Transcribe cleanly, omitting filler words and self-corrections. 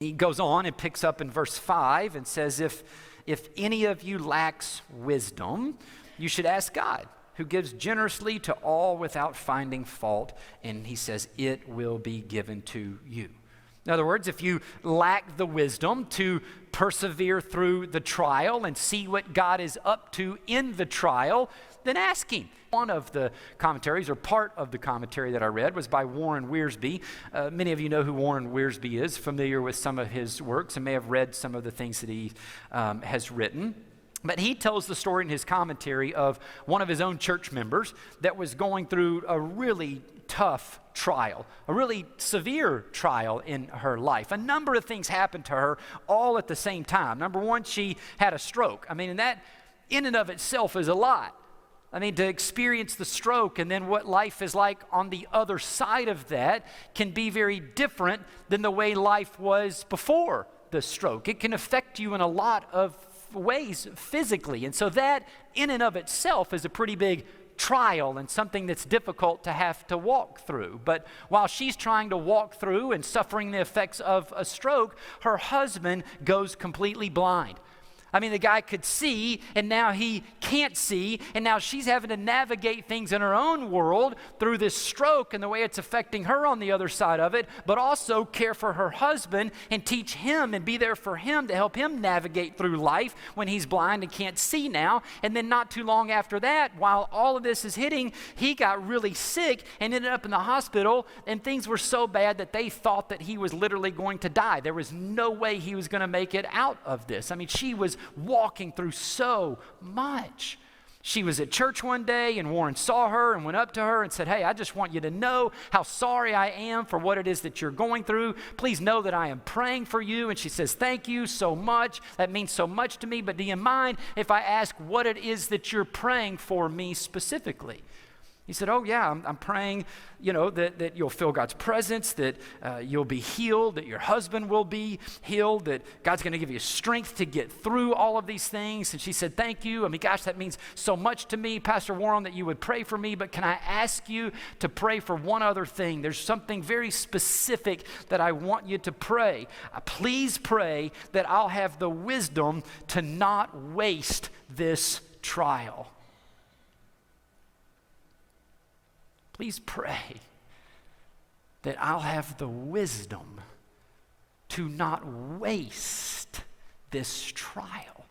He goes on and picks up in verse 5 and says, if any of you lacks wisdom, you should ask God, who gives generously to all without finding fault. And he says, it will be given to you. In other words, if you lack the wisdom to persevere through the trial and see what God is up to in the trial, then ask him. One of the commentaries, or part of the commentary that I read, was by Warren Wiersbe. Many of you know who Warren Wiersbe is, familiar with some of his works, and may have read some of the things that he has written. But he tells the story in his commentary of one of his own church members that was going through a really tough trial, a really severe trial in her life. A number of things happened to her all at the same time. Number one, she had a stroke. I mean, and that in and of itself is a lot. I mean, to experience the stroke and then what life is like on the other side of that can be very different than the way life was before the stroke. It can affect you in a lot of ways physically. And so that in and of itself is a pretty big trial and something that's difficult to have to walk through. But while she's trying to walk through and suffering the effects of a stroke, her husband goes completely blind. I mean, the guy could see, and now he can't see, and now she's having to navigate things in her own world through this stroke and the way it's affecting her on the other side of it, but also care for her husband and teach him and be there for him to help him navigate through life when he's blind and can't see now. And then not too long after that, while all of this is hitting, he got really sick and ended up in the hospital, and things were so bad that they thought that he was literally going to die. There was no way he was going to make it out of this. I mean, she was walking through so much. She was at church one day, and Warren saw her and went up to her and said, hey, I just want you to know how sorry I am for what it is that you're going through. Please know that I am praying for you. And she says, thank you so much. That means so much to me. But do you mind if I ask what it is that you're praying for me specifically? He said, oh yeah, I'm praying, that you'll feel God's presence, that you'll be healed, that your husband will be healed, that God's going to give you strength to get through all of these things. And she said, thank you. I mean, gosh, that means so much to me, Pastor Warren, that you would pray for me. But can I ask you to pray for one other thing? There's something very specific that I want you to pray. Please pray that I'll have the wisdom to not waste this trial. Please pray that I'll have the wisdom to not waste this trial.